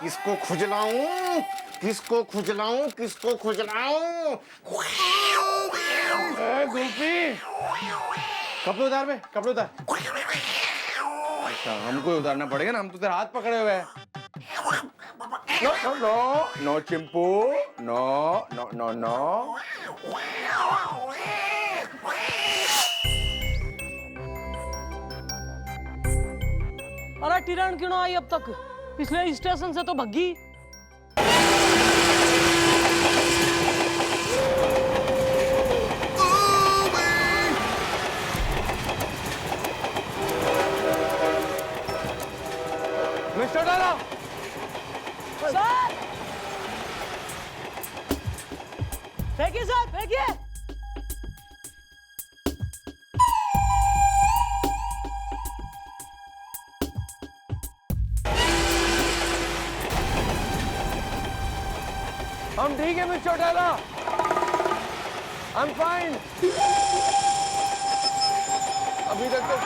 किसको खुजलाऊं, किसको खुजलाऊं, किसको खुजलाऊं? गोपी, कपड़े उतार बे, कपड़े उतार। अच्छा, हमको ही उतारना पड़ेगा ना, हम तो तेरा हाथ पकड़े हुए हैं। No no no no Chimpu, no no no no. अरे टिरण क्यों ना आई अब तक? पिछले स्टेशन से तो भगी। मिस्टर डाला। सर! फेंकिए सर, फेंकिए! हम ठीक है मिस्टर डाला। I'm fine. अभी तक तो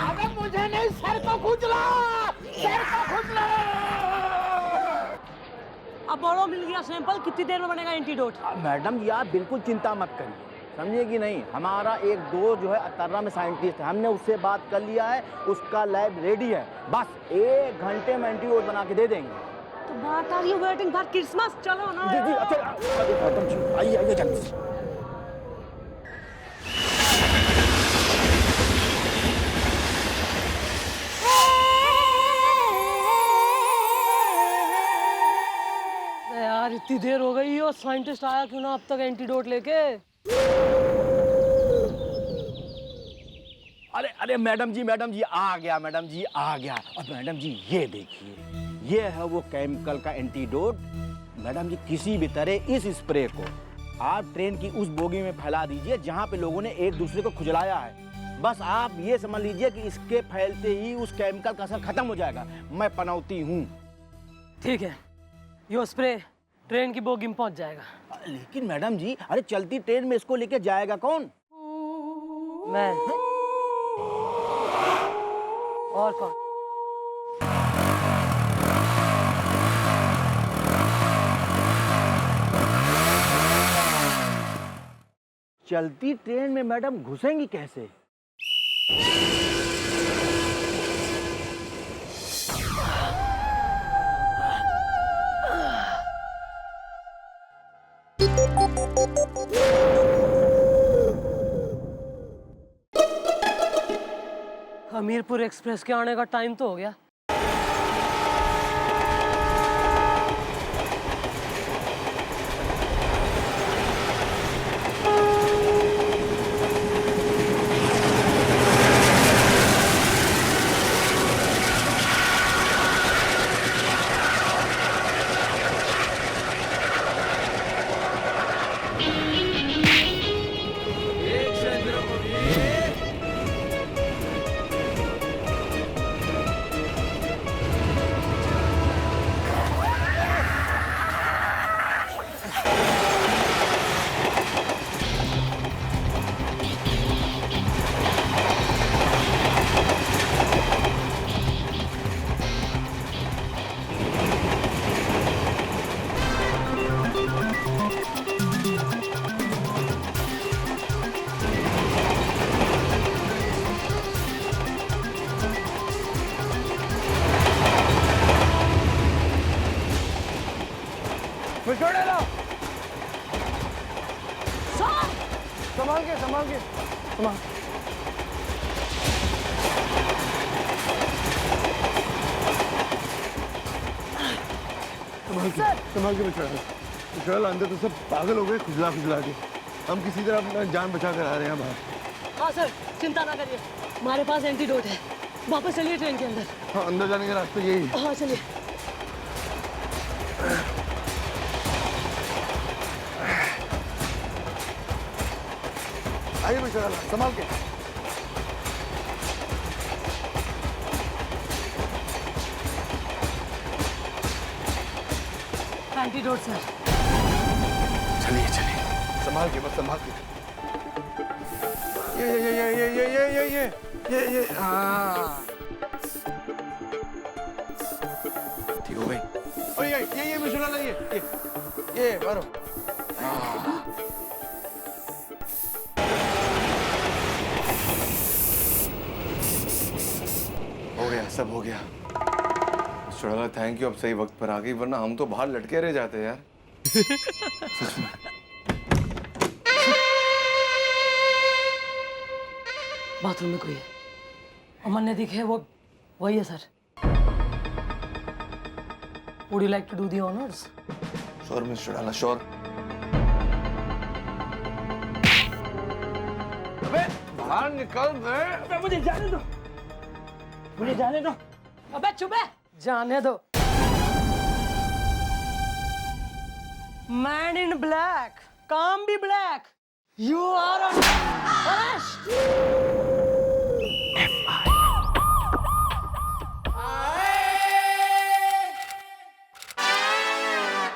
अबे मुझे नहीं, सर को खुजला, सर को खुजला। अब बड़ो मिल गया सैंपल, कितनी देर में बनेगा एंटीडोट? मैडम जी आप बिल्कुल चिंता मत करिए, समझिए कि नहीं। हमारा एक दो जो है अतर्रा में साइंटिस्ट है, हमने उससे बात कर लिया है, उसका लैब रेडी है। बस 1 घंटे में एंटीडोट बना के दे देंगे। तो what are you waiting for? Christmas चलो ना। जी जी, अच्छा मैडम जी आइए आइए जल्दी से। यार इतनी देर हो गई और साइंटिस्ट आया क्यों ना अब तक एंटीडोट लेके? अरे अरे मैडम जी आ गया, मैडम जी आ गया। और मैडम जी ये देखिए, ये है वो केमिकल का एंटीडोट। मैडम जी किसी भी तरह इस स्प्रे को आप ट्रेन की उस बोगी में फैला दीजिए जहाँ पे लोगों ने एक दूसरे को खुजलाया है। बस आप ये समझ लीजिए कि इसके फैलते ही उस केमिकल का असर खत्म हो जाएगा। मैं पनौती हूँ। ठीक है, यो स्प्रे ट्रेन की बोगी में पहुंच जाएगा। लेकिन मैडम जी, अरे चलती ट्रेन में इसको लेके जाएगा कौन? मैं। और कौन? चलती ट्रेन में मैडम घुसेंगी कैसे? हमीरपुर एक्सप्रेस के आने का टाइम तो हो गया। मिस्टर डाला। सर! संभाल के, संभाल के, संभाल। संभाल के मिस्टर अंदर तो सब पागल हो गए खुजला खुजला के। हम किसी तरह अपना जान बचा कर आ रहे हैं बाहर। हाँ सर, चिंता ना करिए, हमारे पास एंटीडोट है। वापस चलिए ट्रेन के अंदर। हाँ, अंदर जाने का रास्ता यही है। हाँ चलिए। आइए मिस्टर डाला, संभाल के। Antidote sir. चलिए चलिए, संभाल के, बस संभाल के। ये ये हाँ ठीक हो गई। और ये मिश्रा ला ये मारो। हो गया, सब हो गया। मिश्रा थैंक यू, अब सही वक्त पर आ गई, वरना हम तो बाहर लटके रह जाते यार। सच में। बाथरूम में कोई है, अमन ने दिखे वो वही है sir. Would you like to do the honors? Sure mister डाला, श्योर। अबे बाहर निकल बे। अबे मुझे जाने दो, मुझे जाने दो। अबे चुप है, जाने दो। मैन इन ब्लैक, काम भी black. You are under arrest.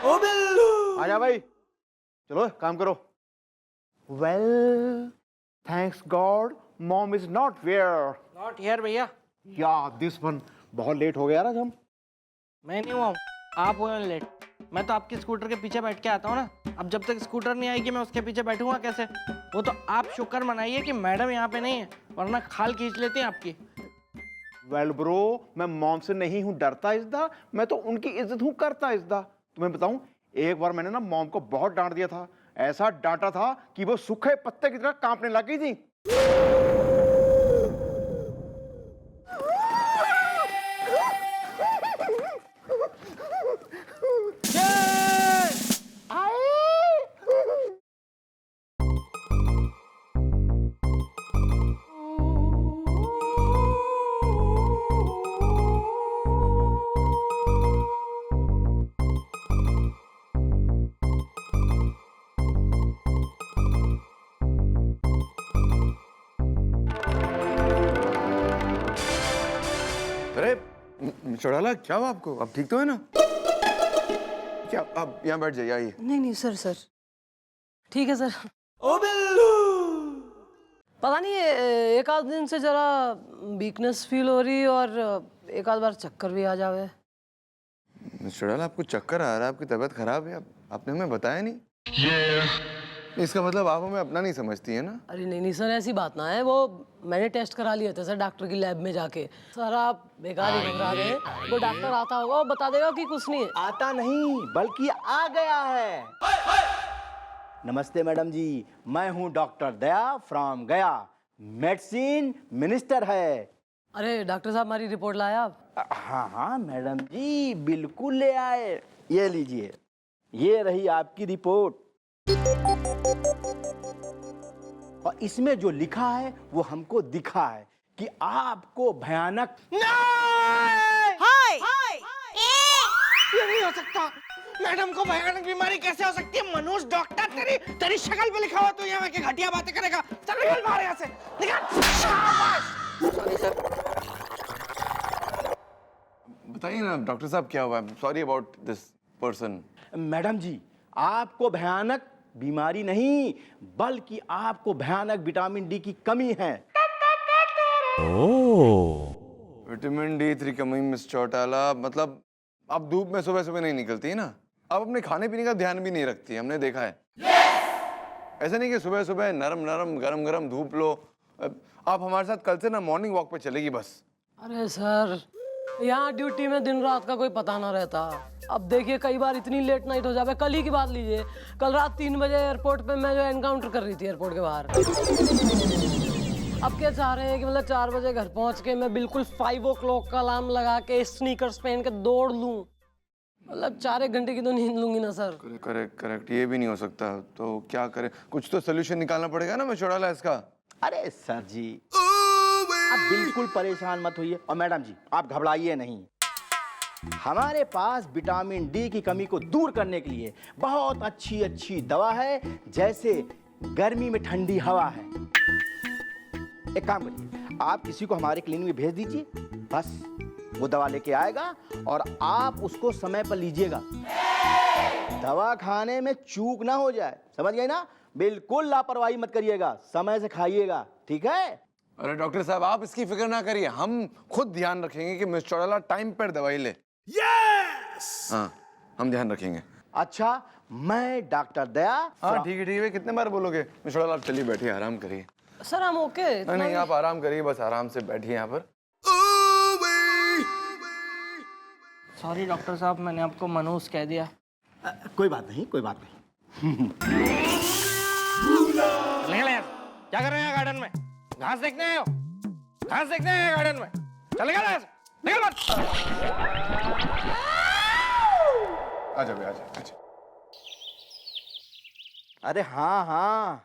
ओ बिल्लू, आजा भाई, चलो काम करो। Well, thanks God, mom is not here. Not here भैया। Yeah, this one बहुत लेट हो गया ना हम। मैं नहीं हुआ हूँ, आप हुए लेट। मैं तो आपके स्कूटर के पीछे बैठ के आता हूँ ना। अब जब तक स्कूटर नहीं आएगी मैं उसके पीछे बैठूंगा कैसे? वो तो आप शुक्र मनाइए कि मैडम यहाँ पे नहीं है, वरना खाल खींच लेती हैं आपकी। Well bro, मैं मॉम से नहीं हूँ डरता इज्जत, मैं तो उनकी इज्जत हूँ करता इज्जत। तुम्हें बताऊं, एक बार मैंने ना मॉम को बहुत डांट दिया था। ऐसा डांटा था कि वो सूखे पत्ते की तरह कांपने लग गई थी। अरे चढ़ाला, क्या हुआ आपको? अब ठीक तो है ना? क्या आप यहाँ बैठ जाइए, आइए। नहीं सर ठीक है सर। ओ बिल्लू, पता नहीं एक आध दिन से जरा वीकनेस फील हो रही और एक आध बार चक्कर भी आ जावे। चढ़ाला, आपको चक्कर आ रहा है, आपकी तबीयत खराब है, आपने हमें बताया नहीं। इसका मतलब आप हमें अपना नहीं समझती है ना? अरे नहीं सर, ऐसी बात ना है। वो मैंने टेस्ट करा लिए थे सर डॉक्टर की लैब में जाके। सर आप बेकार ही घबरा रहे हैं। वो डॉक्टर आता होगा, वो बता देगा कि कुछ नहीं है। आता नहीं बल्कि आ गया है। नमस्ते मैडम जी, मैं हूँ डॉक्टर दया फ्रॉम गया। मेडिसिन मिनिस्टर है। अरे डॉक्टर साहब, हमारी रिपोर्ट लाया आप? हाँ मैडम जी, बिल्कुल ले आए। ये लीजिए, ये रही आपकी रिपोर्ट। और इसमें जो लिखा है वो हमको दिखा है कि आपको भयानक ये नहीं हो सकता। मैडम को भयानक बीमारी कैसे हो सकती है? मनोज डॉक्टर, तेरी शक्ल पे लिखा हुआ तो यहाँ के घटिया बातें करेगा। चल निकल बाहर यहाँ से, निकल। शाबाश। Sorry sir. बताइए ना डॉक्टर साहब, क्या हुआ? Sorry about this person. Madam जी, आपको भयानक बीमारी नहीं बल्कि आपको भयानक विटामिन डी की कमी है। विटामिन D3 कमी मिस चौटाला, मतलब आप धूप में सुबह सुबह नहीं निकलती है ना? आप अपने खाने पीने का ध्यान भी नहीं रखती, हमने देखा है। ऐसा नहीं कि सुबह सुबह नरम नरम गरम गरम धूप लो। आप हमारे साथ कल से ना मॉर्निंग वॉक पे चलेगी बस। अरे सर, यहाँ ड्यूटी में दिन रात का कोई पता ना रहता। अब देखिए, कई बार इतनी लेट नाइट हो जाए। कल ही की बात लीजिए, कल रात 3 बजे एयरपोर्ट पे मैं जो एनकाउंटर कर रही थी एयरपोर्ट के बाहर। अब क्या चाह रहे हैं कि मतलब 4 बजे घर पहुंच के मैं बिल्कुल 5 o'clock का अलार्म लगा के स्नीकर्स पहन के दौड़ लूं? मतलब 4-1 घंटे की तो नींद लूंगी ना सर। करेक्ट, ये भी नहीं हो सकता। तो क्या करें? कुछ तो सोल्यूशन निकालना पड़ेगा ना मैं चौटाला इसका। अरे सर जी, आप बिल्कुल परेशान मत होइए। और मैडम जी, आप घबराइए नहीं। हमारे पास विटामिन डी की कमी को दूर करने के लिए बहुत अच्छी दवा है। जैसे गर्मी में ठंडी हवा है। एक काम करिए, आप किसी को हमारे क्लिनिक में भेज दीजिए, बस वो दवा लेके आएगा और आप उसको समय पर लीजिएगा। दवा खाने में चूक ना हो जाए, समझ गए ना? बिल्कुल लापरवाही मत करिएगा, समय से खाइएगा, ठीक है? अरे डॉक्टर साहब आप इसकी फिक्र ना करिए, हम खुद ध्यान रखेंगे कि मिस चौड़ाला टाइम पर दवाई ले। हाँ हम ध्यान रखेंगे। अच्छा मैं डॉक्टर दया। हाँ ठीक है कितने बार बोलोगे? मिस चौड़ाला आप चलिए बैठिए, आराम करिए। सर हम ओके। नहीं आप आराम करिए, बस आराम से बैठिए यहाँ पर। सॉरी डॉक्टर साहब, मैंने आपको मनहूस कह दिया। कोई बात नहीं, कोई बात नहीं। निकल यार, क्या कर रहे हैं गार्डन में? घास देखने आए हो? घास देखने आए हैं गार्डन में? चल निकल यहाँ से, निकल मत। आजा बे, आजा। अरे हाँ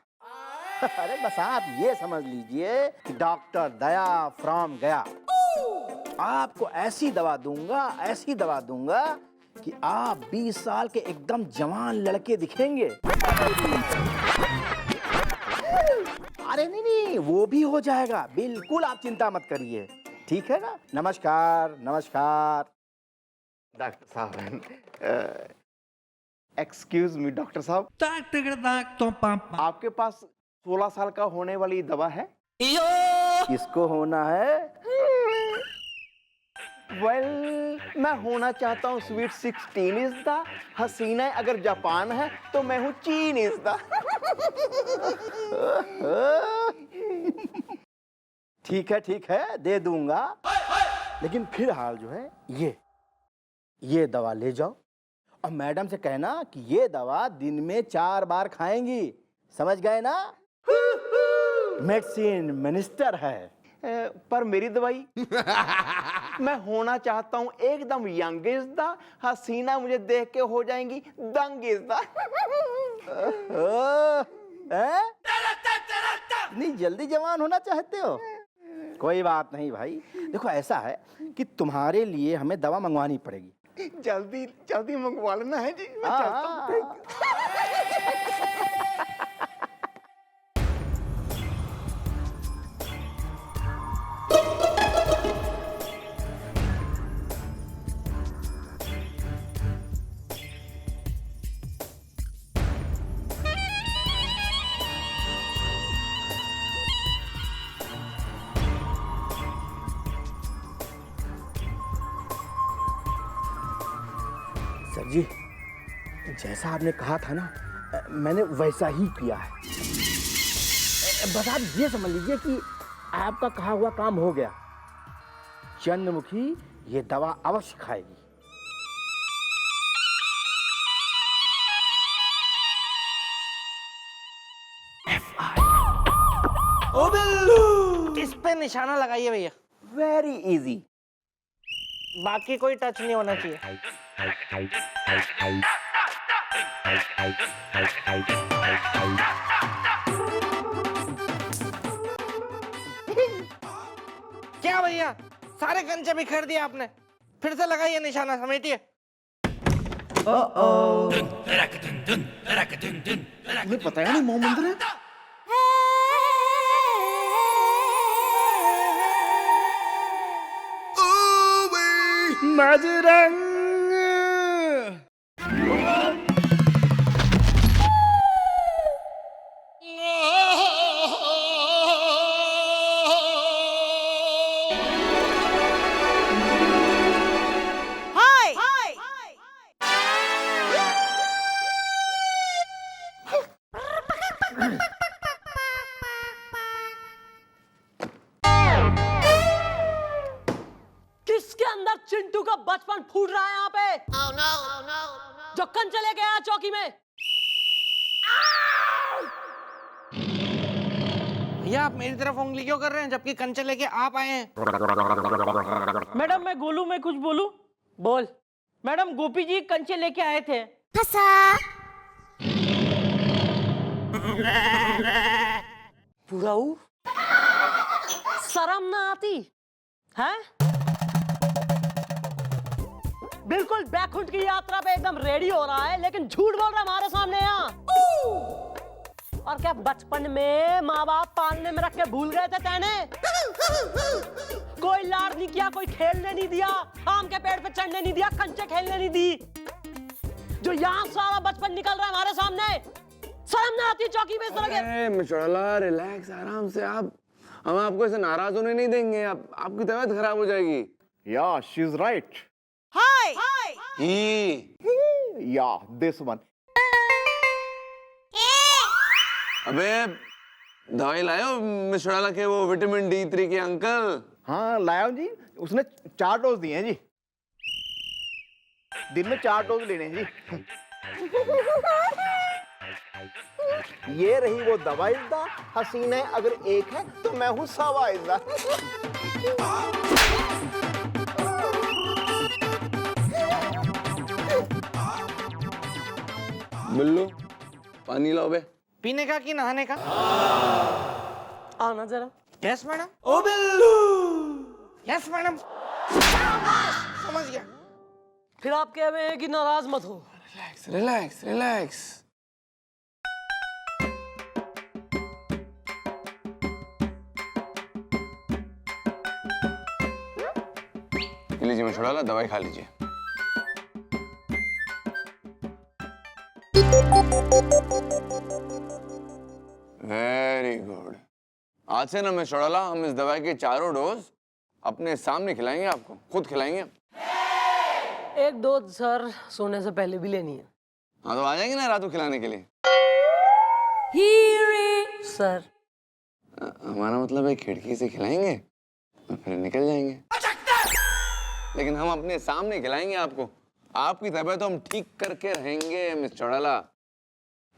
अरे बस आप ये समझ लीजिए कि डॉक्टर दया फ्रॉम गया। आपको ऐसी दवा दूंगा कि आप 20 साल के एकदम जवान लड़के दिखेंगे। अरे नहीं वो भी हो जाएगा, बिल्कुल आप चिंता मत करिए, ठीक है ना? नमस्कार। डॉक्टर साहब, एक्सक्यूज मी डॉक्टर साहब, आपके पास 16 साल का होने वाली दवा है? किसको होना है? मैं होना चाहता हूँ स्वीट 16 इज द हसीना, अगर जापान है तो मैं हूँ चीन इज द। ठीक है दे दूंगा, लेकिन फिलहाल जो है ये दवा ले जाओ और मैडम से कहना कि ये दवा दिन में 4 बार खाएंगी, समझ गए ना? मेडिसिन मिनिस्टर है। पर मेरी दवाई मैं होना चाहता हूँ एकदम यंग इज द हसीना, मुझे देख के हो जाएंगी दंग इज द। इतनी जल्दी जवान होना चाहते हो? कोई बात नहीं भाई, देखो ऐसा है कि तुम्हारे लिए हमें दवा मंगवानी पड़ेगी। जल्दी मंगवा लेना है जी, मैं चलता हूँ। सर जी, जैसा आपने कहा था ना, मैंने वैसा ही किया है। बस आप ये समझ लीजिए कि आपका कहा हुआ काम हो गया। चंद्रमुखी ये दवा अवश्य खाएगी। ओ बिल्लू, इस पे निशाना लगाइए भैया। Very easy. बाकी कोई टच नहीं होना चाहिए। क्या भैया, सारे कंचे बिखेर दिए आपने? फिर से लगाइए निशाना, समेटिए। तुम्हें पता है नहीं मोह मंदिर है? किसके अंदर चिंटू का बचपन फूट रहा है यहाँ पे? जो कंचे लेके आया चौकी में। भैया आप मेरी तरफ उंगली क्यों कर रहे हैं जबकि कंचे लेके आप आए हैं? मैडम मैं गोलू में कुछ बोलूं? बोल। मैडम गोपी जी कंचे लेके आए थे। बुढ़ाऊ, शर्म ना आती है? बिल्कुल बैकुंठ की यात्रा पे एकदम रेडी हो रहा है, लेकिन झूठ बोल रहा है हमारे सामने यहाँ। और क्या बचपन में माँ बाप पालने में रख के भूल गए थे तेने? कोई लाड नहीं किया, कोई खेलने नहीं दिया, आम के पेड़ पे चढ़ने नहीं दिया, कंचे खेलने नहीं दी। जो यहाँ सारा बचपन निकल रहा है हमारे सामने, शर्म ना आती चौकी में इस तरह के? मिस चौड़ाला रिलैक्स, आराम से। हम आपको ऐसे नाराज होने नहीं देंगे, आपकी तबीयत खराब हो जाएगी। या शी इज राइट। ही या दिस वन। अबे दवाई लायो मिश्रा ला के वो विटामिन D3 के अंकल। हाँ लाया हूं जी, उसने 4 डोज दिए हैं जी, दिन में 4 डोज लेने हैं जी। ये रही वो दवा इज़्दा, हसीने अगर एक है तो मैं हूँ सवा इज़्दा। बिल्लू पानी लाओ बे। पीने का कि नहाने का? आओ ना जरा। Yes madam. ओ बिल्लू। Yes madam. समझ गया। फिर आप कह रहे हैं कि नाराज मत हो। Relax relax relax. लीजिए मिश्रा ला, दवाई खा लीजिए। Very good. आज से ना मिश्रा ला, हम इस दवाई के 4 डोज अपने सामने खिलाएंगे, आपको खुद खिलाएंगे। एक डोज सर सोने से पहले भी लेनी है। हाँ तो आ जाएंगे ना रात को खिलाने के लिए। सर हमारा मतलब है खिड़की से खिलाएंगे और फिर निकल जाएंगे, लेकिन हम अपने सामने खिलाएंगे आपको। आपकी तबीयत तो हम ठीक करके रहेंगे मिस चौड़ाला।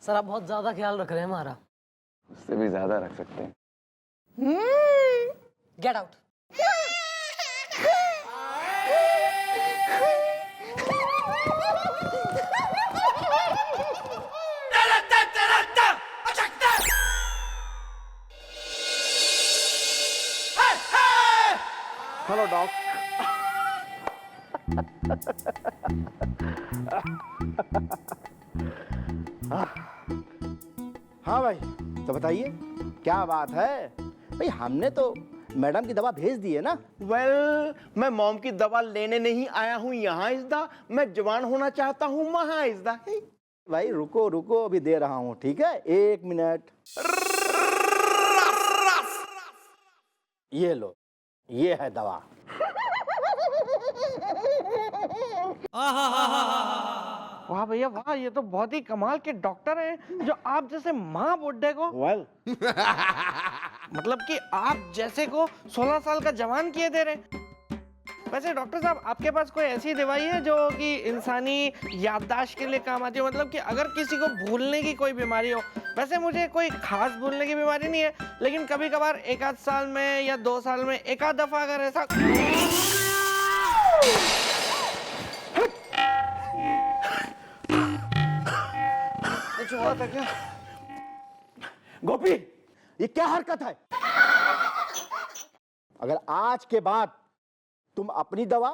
सर आप बहुत ज्यादा ख्याल रख रहे हैं हमारा। उससे भी ज्यादा रख सकते हैं। Get out. Hello dog. हाँ भाई, तो बताइए क्या बात है? भाई हमने तो मैडम की दवा भेज दी है ना। वेल, मैं मॉम की दवा लेने नहीं आया हूँ यहाँ इज़्दा, मैं जवान होना चाहता हूँ वहाँ इज़्दा। भाई रुको रुको, अभी दे रहा हूँ, ठीक है? 1 मिनट। ये लो, ये है दवा। वाह भैया वाह, ये तो बहुत ही कमाल के डॉक्टर हैं जो आप जैसे माँ बुड्ढे को वेल मतलब कि आप जैसे को 16 साल का जवान किए दे रहे। वैसे डॉक्टर साहब, आपके पास कोई ऐसी दवाई है जो कि इंसानी याददाश्त के लिए काम आती हो? मतलब कि अगर किसी को भूलने की कोई बीमारी हो। वैसे मुझे कोई खास भूलने की बीमारी नहीं है, लेकिन कभी कभार 1 आध साल में या 2 साल में 1 आध दफा अगर ऐसा कुछ हुआ था क्या? गोपी, ये क्या हरकत है? अगर आज के बाद तुम अपनी दवा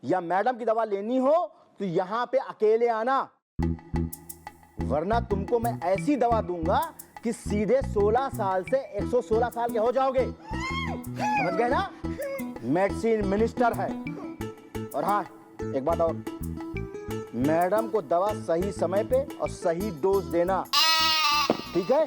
या मैडम की दवा लेनी हो तो यहां पे अकेले आना, वरना तुमको मैं ऐसी दवा दूंगा कि सीधे 16 साल से 116 साल के हो जाओगे। समझ गए ना? मेडिसिन मिनिस्टर है। और हाँ, एक बात और, मैडम को दवा सही समय पे और सही डोज देना, ठीक है?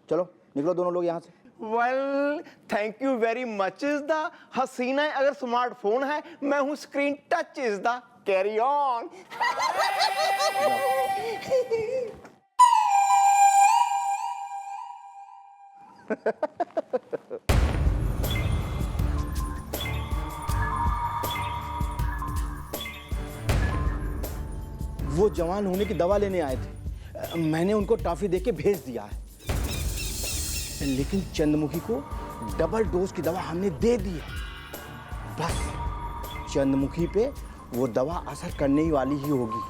चलो निकलो दोनों लोग यहाँ से। Well, thank you very much इज़्दा। हसीना अगर स्मार्टफोन है, मैं हूँ स्क्रीन टच इज़्दा। Carry on. वो जवान होने की दवा लेने आए थे, मैंने उनको टॉफी देके भेज दिया है, लेकिन चंद्रमुखी को डबल डोज की दवा हमने दे दी है। बस चंद्रमुखी पे वो दवा असर करने ही वाली ही होगी।